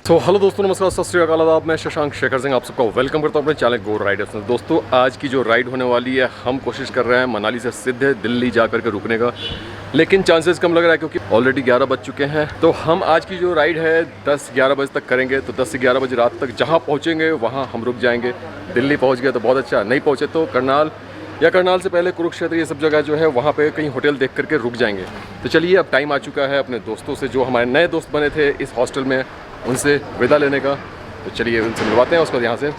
तो हेलो दोस्तों, नमस्कार, सत श्री अकाल, आदाब। मैं शशांक शेखर सिंह आप सबका वेलकम करता हूँ अपने चैनल गो राइडर्स में। दोस्तों, आज की जो राइड होने वाली है, हम कोशिश कर रहे हैं मनाली से सीधे दिल्ली जा कर के रुकने का, लेकिन चांसेस कम लग रहा है क्योंकि ऑलरेडी 11 बज चुके हैं। तो हम आज की जो राइड है 10-11 बजे तक करेंगे। तो 10 से 11 बजे रात तक जहाँ पहुँचेंगे वहाँ हम रुक जाएंगे। दिल्ली पहुँच गए तो बहुत अच्छा, नहीं पहुँचे तो करनाल या करनाल से पहले कुरुक्षेत्र, ये सब जगह जो है वहाँ पे कहीं होटल देख करके रुक जाएंगे। तो चलिए, अब टाइम आ चुका है अपने दोस्तों से, जो हमारे नए दोस्त बने थे इस हॉस्टल में, उनसे विदा लेने का। तो चलिए उनसे मिलवाते हैं, उसके बाद यहाँ से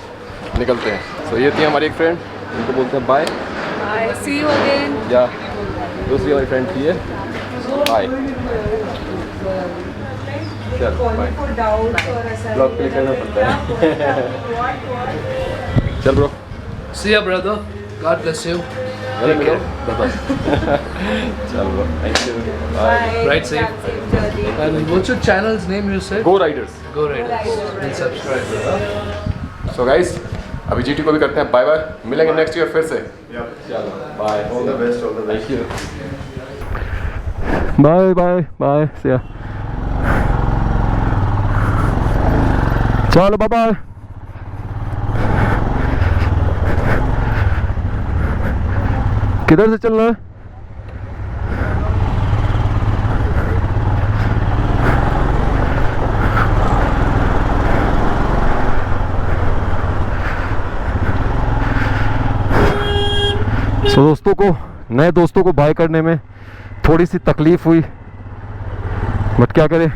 निकलते हैं। तो ये थी हमारी एक फ्रेंड, उनको बोलते हैं bye bye, see you again. या दूसरी हमारी फ्रेंड थी ये, बाय। चल बाय, ब्लॉग क्लिक करना पड़ता है। चल bro, See ya, brother. God bless you. Take care. Bye-bye. चल bro, thank you, bye. Ride safe. And what's your channel's name? You said. Go riders. Go Riders. And subscribe, brother. So guys, अभी GT को भी करते हैं bye bye, मिलेंगे next year फिर से। चलो bye, all the best, all the best, thank you, bye bye bye, see ya, चलो बाय बाय। किधर से चलना है? तो दोस्तों को, नए दोस्तों को बाय करने में थोड़ी सी तकलीफ हुई, बट क्या करें,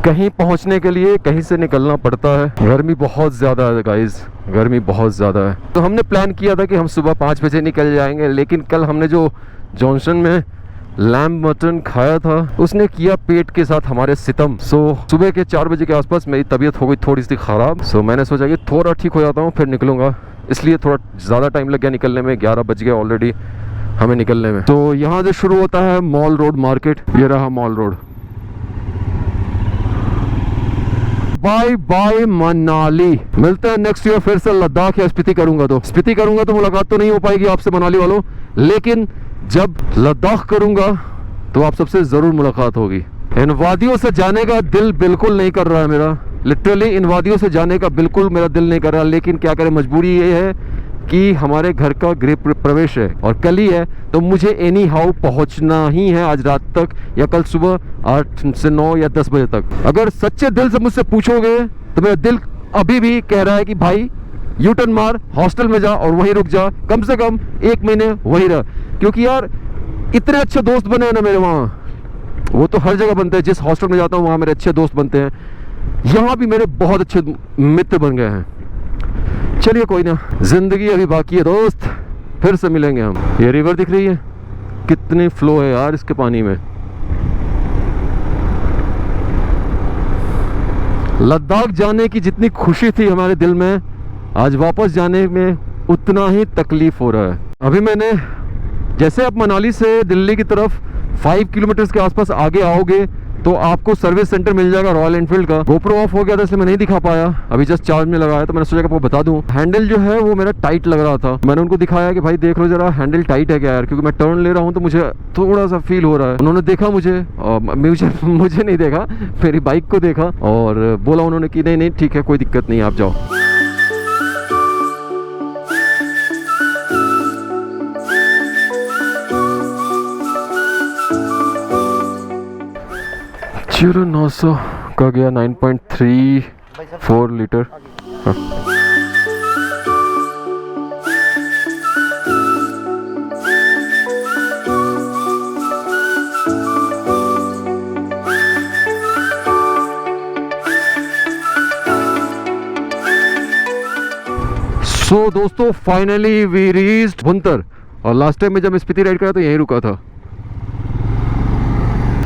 कहीं पहुंचने के लिए कहीं से निकलना पड़ता है। गर्मी बहुत ज़्यादा है गाइस, गर्मी बहुत ज़्यादा है। तो हमने प्लान किया था कि हम सुबह 5 बजे निकल जाएंगे, लेकिन कल हमने जो जॉनसन में लैम्ब मटन खाया था, उसने किया पेट के साथ हमारे सितम। सो सुबह के 4 बजे के आसपास मेरी तबीयत हो गई थोड़ी सी ख़राब। सो मैंने सोचा कि थोड़ा ठीक हो जाता हूँ फिर निकलूँगा, इसलिए थोड़ा ज़्यादा टाइम लग गया निकलने में। 11 बज गए ऑलरेडी हमें निकलने में। तो यहाँ से शुरू होता है मॉल रोड मार्केट। ये रहा mall road. Bye bye Manali, मिलते हैं नेक्स्ट ईयर फिर से। लद्दाख या स्पीति करूंगा तो मुलाकात तो नहीं हो पाएगी आपसे मनाली वालों, लेकिन जब लद्दाख करूंगा तो आप सबसे जरूर मुलाकात होगी। इन वादियों से जाने का दिल बिल्कुल नहीं कर रहा है मेरा, लिटरली इन वादियों से जाने का बिल्कुल मेरा दिल नहीं कर रहा, लेकिन क्या करें, मजबूरी ये है कि हमारे घर का गृह प्रवेश है और कल ही है, तो मुझे एनी हाउ पहुँचना ही है आज रात तक या कल सुबह 8 से 9 या 10 बजे तक। अगर सच्चे दिल से मुझसे पूछोगे तो मेरा दिल अभी भी कह रहा है कि भाई यू टर्न मार, हॉस्टल में जा और वहीं रुक जा, कम से कम 1 महीने वहीं रह। क्योंकि यार इतने अच्छे दोस्त बने हैं ना मेरे वहाँ, वो तो हर जगह बनते हैं, जिस हॉस्टल में जाता हूँ वहाँ मेरे अच्छे दोस्त बनते हैं, यहाँ भी मेरे बहुत अच्छे मित्र बन गए हैं। चलिए कोई ना, जिंदगी अभी बाकी है दोस्त, फिर से मिलेंगे हम। ये रिवर दिख रही है, कितनी फ्लो है यार इसके पानी में। लद्दाख जाने की जितनी खुशी थी हमारे दिल में, आज वापस जाने में उतना ही तकलीफ हो रहा है। अभी मैंने, जैसे आप मनाली से दिल्ली की तरफ 5 किलोमीटर के आसपास आगे आओगे तो आपको सर्विस सेंटर मिल जाएगा रॉयल एनफील्ड का। गोप्रो ऑफ हो गया था इसलिए मैं नहीं दिखा पाया, अभी जस्ट चार्ज में लगाया, तो मैंने सोचा कि आपको बता दूं। हैंडल जो है वो मेरा टाइट लग रहा था, मैंने उनको दिखाया कि भाई देख लो जरा हैंडल टाइट है क्या यार, क्योंकि मैं टर्न ले रहा हूं तो मुझे थोड़ा सा फील हो रहा है। उन्होंने देखा मुझे, मुझे नहीं देखा, मेरी बाइक को देखा और बोला उन्होंने कि नहीं नहीं ठीक है, कोई दिक्कत नहीं, आप जाओ। Euro 900 का गया 9.34 लीटर। हाँ। सो दोस्तों, फाइनली वी रीच्ड भुंतर, और लास्ट टाइम में जब मैं स्पीति राइड करा तो यहीं रुका था।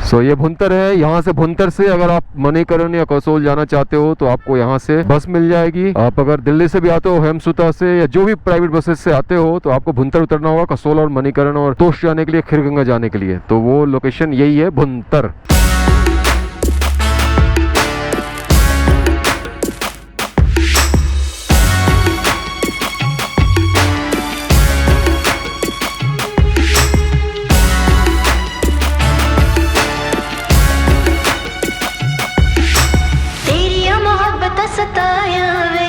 सो ये भुंतर है। यहाँ से, भुंतर से अगर आप मणिकरण या कसोल जाना चाहते हो तो आपको यहाँ से बस मिल जाएगी। आप अगर दिल्ली से भी आते हो, हेमसुता से या जो भी प्राइवेट बसेस से आते हो, तो आपको भुंतर उतरना होगा, कसोल और मणिकरण और तोश जाने के लिए, खीरगंगा जाने के लिए। तो वो लोकेशन यही है, भुंतर। तेरी सताया वे,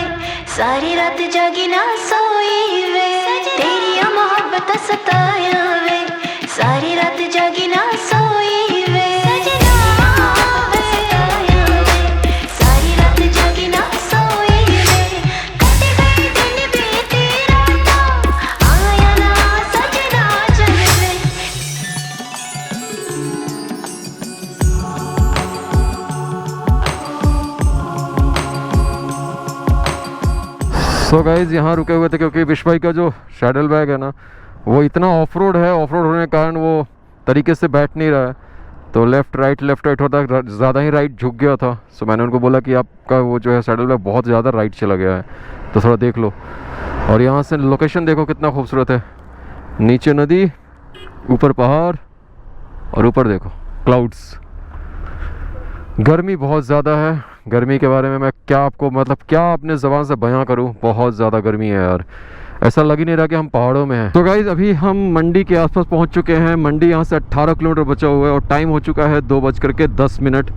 सारी रात जागी ना सोई वे, तेरी मोहब्बत सताया वे, सारी रात जागी ना सोई वे, सताया वे, सारी रात जागी ना सोई वे, कट गए दिन बीती रातों, आया ना सजना चल वे। सो गाइज यहाँ रुके हुए थे क्योंकि विश भाई का जो शैडल बैग है ना वो इतना ऑफ रोड है, ऑफ रोड होने के कारण वो तरीके से बैठ नहीं रहा है, तो लेफ़्ट राइट होता है, ज़्यादा ही राइट झुक गया था। सो मैंने उनको बोला कि आपका वो जो है शैडल बैग बहुत ज़्यादा राइट चला गया है, तो थोड़ा देख लो। और यहाँ से लोकेशन देखो कितना खूबसूरत है, नीचे नदी, ऊपर पहाड़ और ऊपर देखो क्लाउड्स। गर्मी बहुत ज़्यादा है, गर्मी के बारे में मैं क्या अपने ज़बान से बयां करूं, बहुत ज़्यादा गर्मी है यार, ऐसा लग ही नहीं रहा कि हम पहाड़ों में हैं। तो गाइज़ अभी हम मंडी के आसपास पहुंच चुके हैं। मंडी यहाँ से 18 किलोमीटर बचा हुआ है और टाइम हो चुका है 2:10।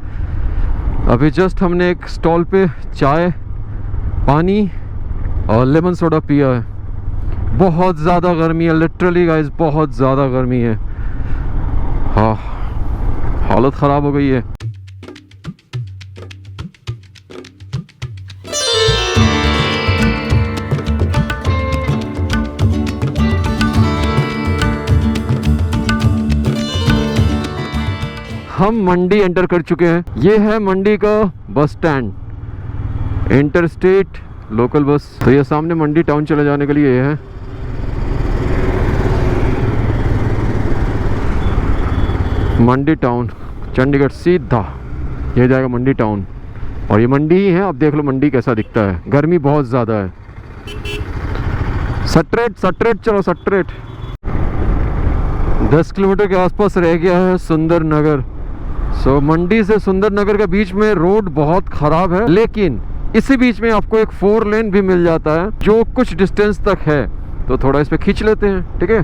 अभी जस्ट हमने एक स्टॉल पे चाय, पानी और लेमन सोडा पिया है। बहुत ज़्यादा गर्मी है, लिटरली गाइज़ बहुत ज़्यादा गर्मी है। हाँ, हालत ख़राब हो गई है। हम मंडी एंटर कर चुके हैं। ये है मंडी का bus stand, inter state local bus. तो ये सामने मंडी टाउन चले जाने के लिए ये है। मंडी टाउन चंडीगढ़ सीधा ये जाएगा मंडी टाउन, और ये मंडी ही है। अब देख लो मंडी कैसा दिखता है, गर्मी बहुत ज़्यादा है। सटरेट चलो सटरेट। 10 किलोमीटर के आसपास रह गया है सुंदर नगर। सो मंडी से सुंदर नगर के बीच में रोड बहुत ख़राब है, लेकिन इसी बीच में आपको एक 4 लेन भी मिल जाता है जो कुछ डिस्टेंस तक है, तो थोड़ा इस पे खींच लेते हैं, ठीक है।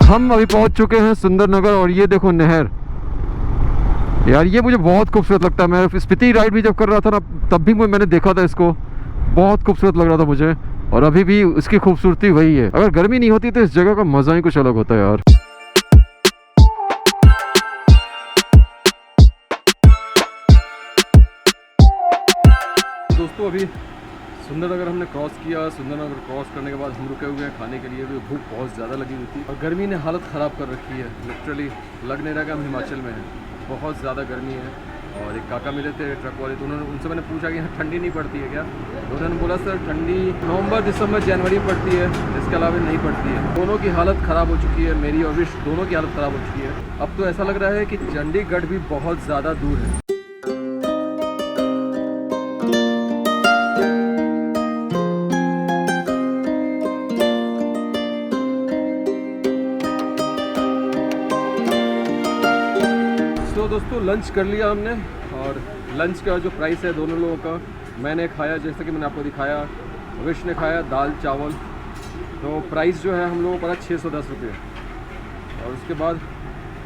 हम अभी पहुंच चुके हैं सुंदर नगर, और ये देखो नहर यार, ये मुझे बहुत खूबसूरत लगता है। मैं स्पीति राइड भी जब कर रहा था ना, तब भी मैंने देखा था इसको, बहुत खूबसूरत लग रहा था मुझे, और अभी भी इसकी खूबसूरती वही है। अगर गर्मी नहीं होती तो इस जगह का मज़ा ही कुछ अलग होता है यार। दोस्तों अभी सुंदरनगर हमने क्रॉस किया। सुंदरनगर क्रॉस करने के बाद हम रुके हुए हैं खाने के लिए, भी भूख बहुत ज़्यादा लगी हुई थी और गर्मी ने हालत ख़राब कर रखी है। लिटरली लग नहीं रहा कि हम हिमाचल में हैं, बहुत ज़्यादा गर्मी है। और एक काका मिले थे ट्रक वाले, तो उनसे मैंने पूछा कि यहाँ ठंडी नहीं पड़ती है क्या, तो उन्होंने बोला सर ठंडी नवंबर दिसंबर जनवरी में पड़ती है, इसके अलावा नहीं पड़ती है। दोनों की हालत ख़राब हो चुकी है, मेरी और विश दोनों की हालत ख़राब हो चुकी है। अब तो ऐसा लग रहा है कि चंडीगढ़ भी बहुत ज़्यादा दूर है। तो दोस्तों लंच कर लिया हमने, और लंच का जो प्राइस है दोनों लोगों का, मैंने खाया जैसे कि मैंने आपको दिखाया, विश ने खाया दाल चावल, तो प्राइस जो है हम लोगों को पड़ा 610 रुपये। और उसके बाद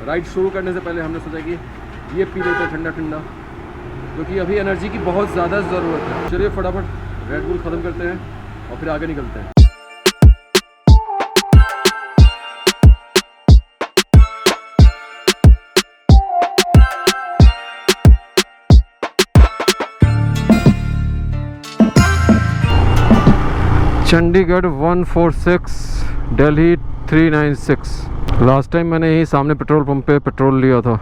राइड शुरू करने से पहले हमने सोचा कि ये पी लेते हैं ठंडा ठंडा, क्योंकि अभी एनर्जी की बहुत ज़्यादा ज़रूरत है। चलिए फटाफट रेड बुल ख़त्म करते हैं और फिर आगे निकलते हैं। चंडीगढ़ 146, दिल्ली 396। लास्ट टाइम मैंने यही सामने पेट्रोल पंप पे पेट्रोल लिया था।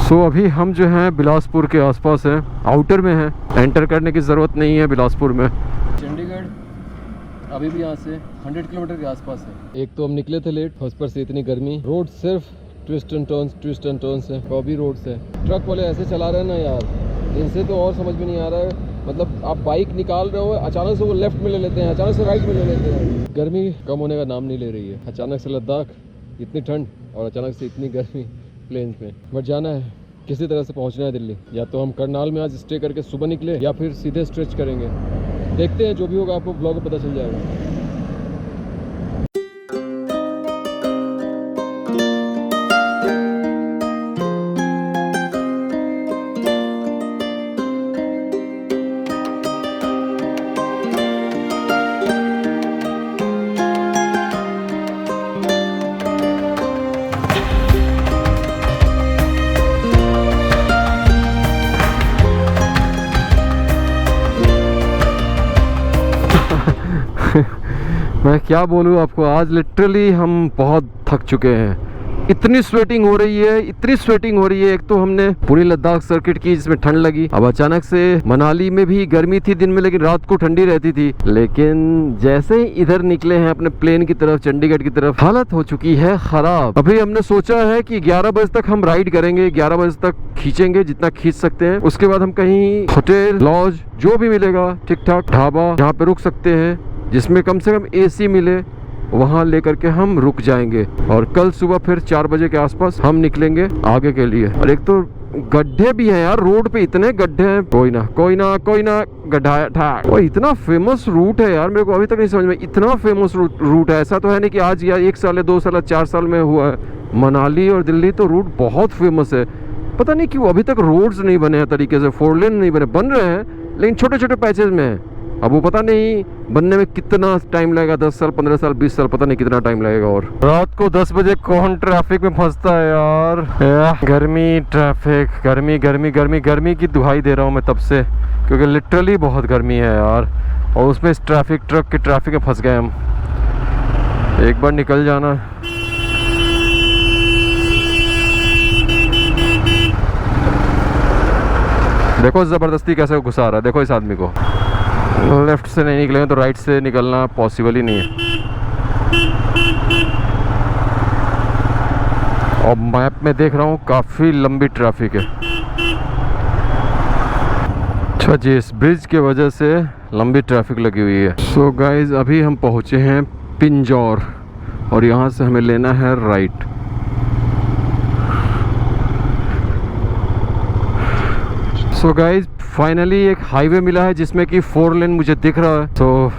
सो अभी हम जो हैं बिलासपुर के आसपास हैं, आउटर में हैं, एंटर करने की ज़रूरत नहीं है बिलासपुर में। चंडीगढ़ अभी भी यहाँ से 100 किलोमीटर के आसपास है। एक तो हम निकले थे लेट, फर्स्ट पर से इतनी गर्मी, रोड सिर्फ ट्विस्ट एंड टर्न्स है, बॉबी रोड्स है। ट्रक वाले ऐसे चला रहे हैं ना यार, इनसे तो और समझ में नहीं आ रहा है। मतलब आप बाइक निकाल रहे हो, अचानक से वो लेफ्ट में ले लेते हैं, अचानक से राइट में ले लेते हैं। गर्मी कम होने का नाम नहीं ले रही है। अचानक से लद्दाख इतनी ठंड और अचानक से इतनी गर्मी प्लेन्स में। बट जाना है, किसी तरह से पहुंचना है दिल्ली। या तो हम करनाल में आज स्टे करके सुबह निकले, या फिर सीधे स्ट्रेच करेंगे। देखते हैं, जो भी होगा आपको ब्लॉग में पता चल जाएगा। मैं क्या बोलूँ आपको, आज लिटरली हम बहुत थक चुके हैं। इतनी स्वेटिंग हो रही है, इतनी स्वेटिंग हो रही है। एक तो हमने पूरी लद्दाख सर्किट की जिसमें ठंड लगी, अब अचानक से मनाली में भी गर्मी थी दिन में, लेकिन रात को ठंडी रहती थी। लेकिन जैसे ही इधर निकले हैं अपने प्लेन की तरफ, चंडीगढ़ की तरफ, हालत हो चुकी है खराब। अभी हमने सोचा है कि 11 बजे तक हम राइड करेंगे, 11 बजे तक खींचेंगे जितना खींच सकते हैं। उसके बाद हम कहीं होटल, लॉज जो भी मिलेगा, ठीक ठाक ढाबा जहाँ पे रुक सकते हैं, जिसमें कम से कम AC मिले, वहाँ लेकर के हम रुक जाएंगे। और कल सुबह फिर 4 बजे के आसपास हम निकलेंगे आगे के लिए। और एक तो गड्ढे भी हैं यार, रोड पे इतने गड्ढे हैं, कोई ना गड्ढा था। और इतना फेमस रूट है यार, मेरे को अभी तक नहीं समझ में, इतना फेमस रूट है। ऐसा तो है नहीं कि आज या 1 साल या 2 साल या 4 साल में हुआ है। मनाली और दिल्ली तो रूट बहुत फेमस है। पता नहीं क्यों अभी तक रोड्स नहीं बने हैं तरीके से, 4 लेन नहीं बने, बन रहे हैं लेकिन छोटे छोटे पैचेज में है। अब वो पता नहीं बनने में कितना टाइम लगेगा, 10 साल, 15 साल, 20 साल, पता नहीं कितना टाइम लगेगा। और रात को 10 बजे कौन ट्रैफिक में फंसता है यार। गर्मी, ट्रैफिक, गर्मी की दुहाई दे रहा हूँ मैं तब से, क्योंकि लिटरली बहुत गर्मी है यार। और उसमें इस ट्रैफिक में फंस गए हम। एक बार निकल जाना। देखो जबरदस्ती कैसे घुसा रहा है, देखो इस आदमी को। लेफ्ट से नहीं निकलेंगे तो राइट से निकलना पॉसिबल ही नहीं है। और मैप में देख रहा हूँ काफ़ी लंबी ट्रैफिक है। अच्छा जी, इस ब्रिज के वजह से लंबी ट्रैफिक लगी हुई है। सो गाइज, अभी हम पहुँचे हैं पिंजौर और यहाँ से हमें लेना है राइट। सो गाइज, फाइनली एक हाईवे मिला है जिसमें कि 4 लेन मुझे दिख रहा है, तो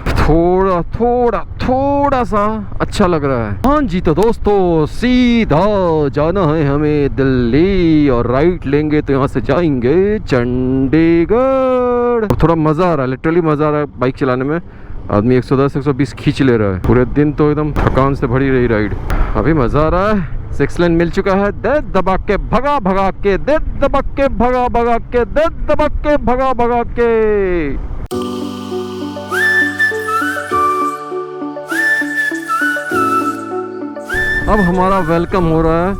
थोड़ा सा अच्छा लग रहा है। हाँ जी, तो दोस्तों सीधा जाना है हमें दिल्ली और राइट लेंगे तो यहाँ से जाएंगे चंडीगढ़। थोड़ा मज़ा आ रहा है, लिटरली मज़ा आ रहा है बाइक चलाने में। आदमी 110-120 खींच ले रहा है। पूरे दिन तो एकदम थकान से भरी रही राइड, अभी मज़ा आ रहा है। 6 लेन मिल चुका है, दे दबा के भगा के, दे दबा के भगा के, दे दबा के भगा के। अब हमारा वेलकम हो रहा है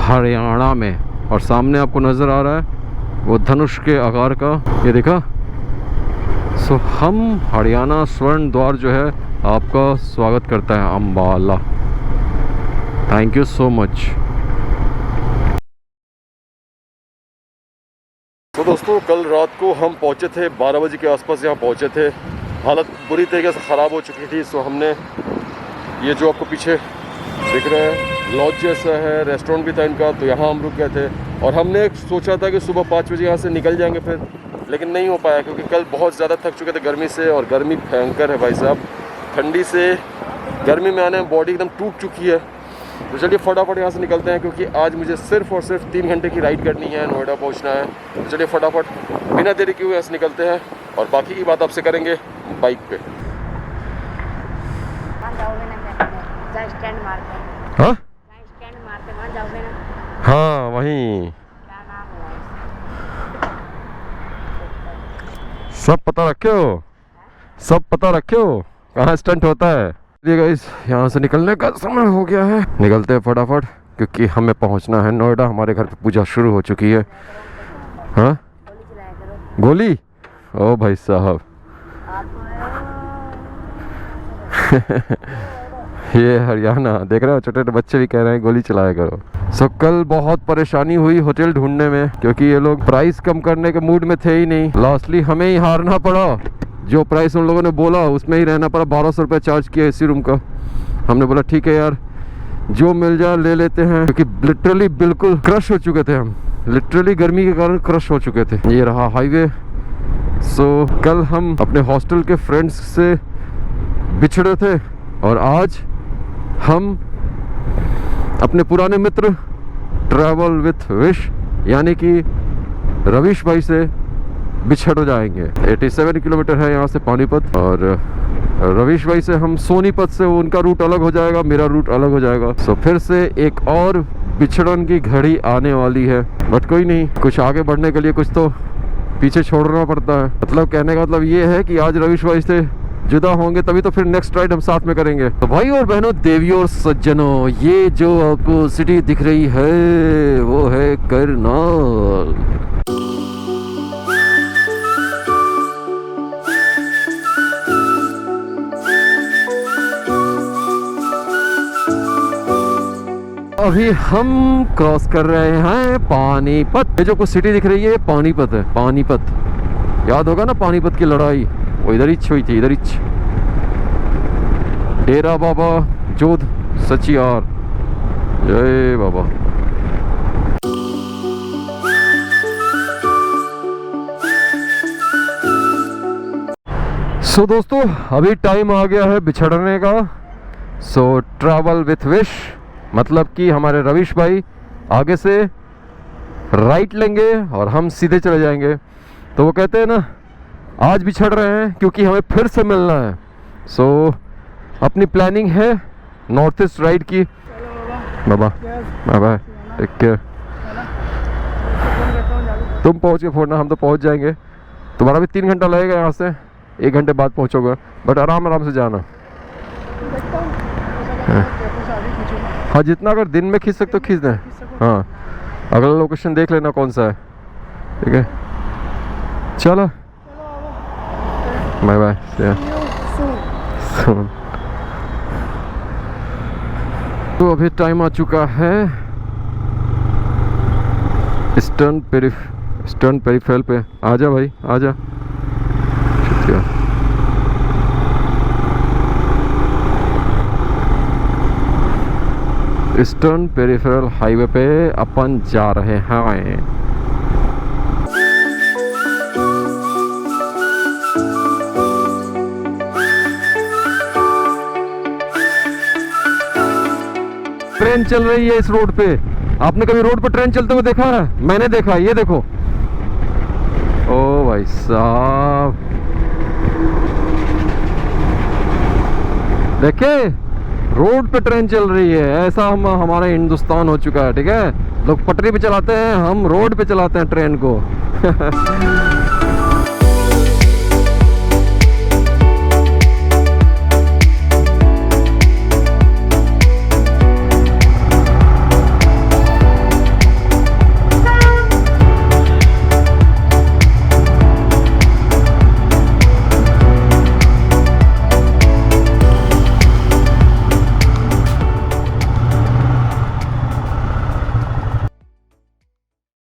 हरियाणा में, और सामने आपको नज़र आ रहा है वो धनुष के आकार का, ये देखा। सो हम हरियाणा स्वर्ण द्वार जो है आपका स्वागत करता है, Ambala. Thank you so much. तो दोस्तों, कल रात को हम पहुंचे थे 12 बजे के आसपास, यहाँ पहुंचे थे। हालत बुरी तरीके से ख़राब हो चुकी थी। सो हमने ये जो आपको पीछे दिख रहा है लॉज जैसा है, रेस्टोरेंट भी था इनका, तो यहाँ हम रुक गए थे। और हमने सोचा था कि सुबह 5 बजे यहाँ से निकल जाएंगे फिर, लेकिन नहीं हो पाया क्योंकि कल बहुत ज़्यादा थक चुके थे गर्मी से। और गर्मी भयंकर है भाई साहब, ठंडी से गर्मी में आने में बॉडी एकदम टूट चुकी है। तो चलिए फटाफट यहाँ से निकलते हैं, क्योंकि आज मुझे सिर्फ और सिर्फ 3 घंटे की राइड करनी है, नोएडा पहुँचना है। तो चलिए फटाफट बिना देरी किए यहाँ से निकलते हैं, और बाकी की बात आपसे करेंगे बाइक पे। हाँ हाँ, वहीं सब पता रखे हो, सब पता रखे हो कहाँ स्टंट होता है। गाइस, यहाँ से निकलने का समय हो गया है, निकलते हैं फटाफट, क्योंकि हमें पहुँचना है नोएडा। हमारे घर पे पूजा शुरू हो चुकी है। हाँ, गोली, ओ भाई साहब ये हरियाणा देख रहे हो, छोटे छोटे बच्चे भी कह रहे हैं गोली चलाया करो। सो कल बहुत परेशानी हुई होटल ढूंढने में, क्योंकि ये लोग प्राइस कम करने के मूड में थे ही नहीं। लास्टली हमें ही हारना पड़ा, जो प्राइस उन लोगों ने बोला उसमें ही रहना पड़ा। 1200 रुपये चार्ज किया AC रूम का। हमने बोला ठीक है यार, जो मिल जाए ले लेते हैं, क्योंकि लिटरली बिल्कुल क्रश हो चुके थे हम, लिटरली गर्मी के कारण क्रश हो चुके थे। ये रहा हाईवे। सो कल हम अपने हॉस्टल के फ्रेंड्स से बिछड़े थे, और आज हम अपने पुराने मित्र ट्रैवल विथ विश यानी कि रविश भाई से बिछड़ जाएंगे। 87 किलोमीटर है यहाँ से पानीपत, और रविश भाई से हम सोनीपत से, उनका रूट अलग हो जाएगा, मेरा रूट अलग हो जाएगा। सो फिर से एक और बिछड़न की घड़ी आने वाली है, बट कोई नहीं, कुछ आगे बढ़ने के लिए कुछ तो पीछे छोड़ना पड़ता है। मतलब कहने का मतलब ये है कि आज रविश भाई से जुदा होंगे तभी तो फिर नेक्स्ट राइड हम साथ में करेंगे। तो भाई और बहनों, देवियों और सज्जनों, ये जो आपको सिटी दिख रही है वो है करनाल। अभी हम क्रॉस कर रहे हैं पानीपत। ये जो कुछ सिटी दिख रही है ये पानीपत है। पानीपत याद होगा ना, पानीपत की लड़ाई वो इधर ही हुई थी, इधर ही। डेरा बाबा जोध सचियार, जय बाबा। सो दोस्तों, अभी टाइम आ गया है बिछड़ने का। सो ट्रैवल विथ विश, मतलब कि हमारे रविश भाई आगे से राइट लेंगे और हम सीधे चले जाएंगे। तो वो कहते हैं ना, आज बिछड़ रहे हैं क्योंकि हमें फिर से मिलना है। सो अपनी प्लानिंग है नॉर्थ ईस्ट राइड की। बाबा बाय बाय, टेक केयर। तुम पहुंच के फोड़ना, हम तो पहुंच जाएंगे। तुम्हारा भी 3 घंटा लगेगा यहाँ से, 1 घंटे बाद पहुंचोगे, बट आराम आराम से जाना। हाँ, जितना अगर दिन में खींच सकते हो खींच दें। हाँ, अगला लोकेशन देख लेना कौन सा है, ठीक है। चलो बाय बाय, तो अभी टाइम आ चुका है ईस्टर्न पेरिफेरल पे। आजा भाई आजा, शुक्रिया। ईस्टर्न पेरिफेरल हाईवे पे अपन जा रहे हैं। ट्रेन चल रही है इस रोड पे। आपने कभी रोड पर ट्रेन चलते हुए देखा है? मैंने देखा, ये देखो। ओ भाई साहब, देखे, रोड पे ट्रेन चल रही है। ऐसा हमारा हिंदुस्तान हो चुका है, ठीक है। लोग पटरी पे चलाते हैं, हम रोड पे चलाते हैं ट्रेन को।